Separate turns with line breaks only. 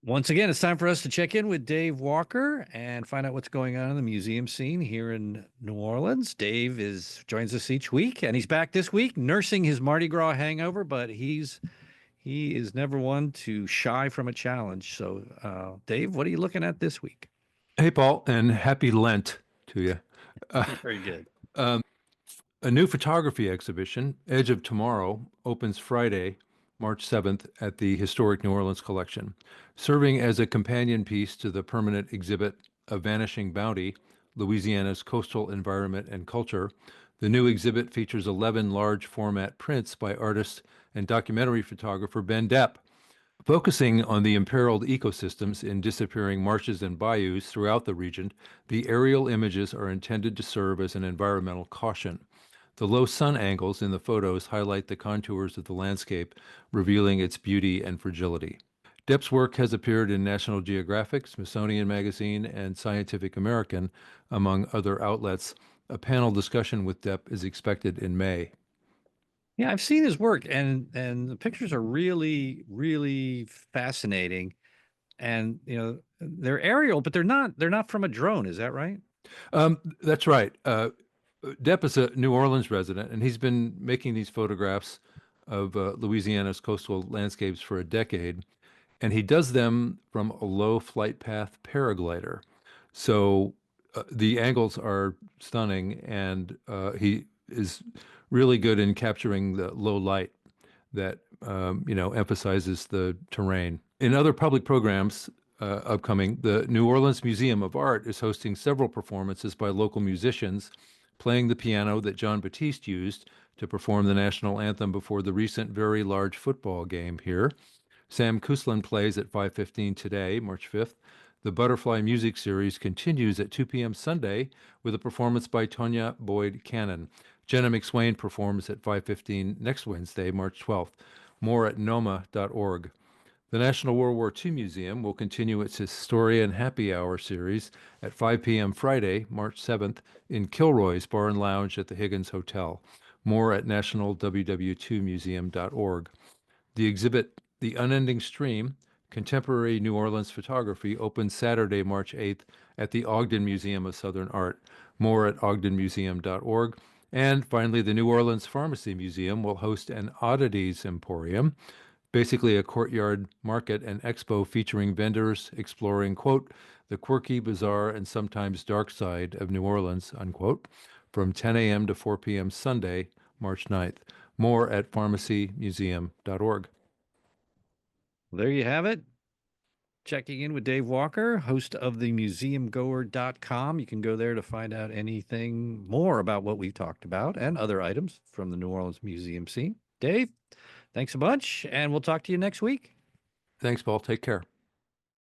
Once again, it's time for us to check in with Dave Walker and find out what's going on in the museum scene here in New Orleans. Dave is joins us each week, and he's back this week, nursing his Mardi Gras hangover, but he is never one to shy from a challenge. So, Dave, what are you looking at this week?
Hey, Paul, and happy Lent to you. Uh,
Very good.
a new photography exhibition, Edge of Tomorrow, opens Friday, March 7th at the Historic New Orleans Collection, serving as a companion piece to the permanent exhibit A Vanishing Bounty, Louisiana's Coastal Environment and Culture. The new exhibit features 11 large format prints by artist and documentary photographer Ben Depp, focusing on the imperiled ecosystems in disappearing marshes and bayous throughout the region. The aerial images are intended to serve as an environmental caution. The low sun angles in the photos highlight the contours of the landscape, revealing its beauty and fragility. Depp's work has appeared in National Geographic, Smithsonian Magazine, and Scientific American, among other outlets. A panel discussion with Depp is expected in May.
Yeah, I've seen his work, and the pictures are really fascinating. And they're aerial, but they're not from a drone. Is that right?
That's right. Depp is a New Orleans resident, and he's been making these photographs of Louisiana's coastal landscapes for a decade, and he does them from a low flight path paraglider. So the angles are stunning, and he is really good in capturing the low light that emphasizes the terrain. In other public programs upcoming, the New Orleans Museum of Art is hosting several performances by local musicians playing the piano that John Batiste used to perform the national anthem before the recent very large football game here. Sam Kuslin plays at 5:15 today, March 5th. The Butterfly Music Series continues at 2 p.m. Sunday with a performance by Tonya Boyd Cannon. Jenna McSwain performs at 5:15 next Wednesday, March 12th. More at noma.org. The National World War II Museum will continue its Historian Happy Hour series at 5 p.m. Friday, March 7th, in Kilroy's Bar and Lounge at the Higgins Hotel. More at nationalww2museum.org. The exhibit, The Unending Stream, Contemporary New Orleans Photography, opens Saturday, March 8th at the Ogden Museum of Southern Art. More at ogdenmuseum.org. And finally, the New Orleans Pharmacy Museum will host an oddities emporium, basically a courtyard market and expo featuring vendors exploring, quote, the quirky, bizarre, and sometimes dark side of New Orleans, unquote, from 10 a.m. to 4 p.m. Sunday, March 9th. More at pharmacymuseum.org.
There you have it. Checking in with Dave Walker, host of the museumgoer.com. You can go there to find out anything more about what we've talked about and other items from the New Orleans museum scene. Dave, thanks a bunch, and we'll talk to you next week.
Thanks, Paul. Take care.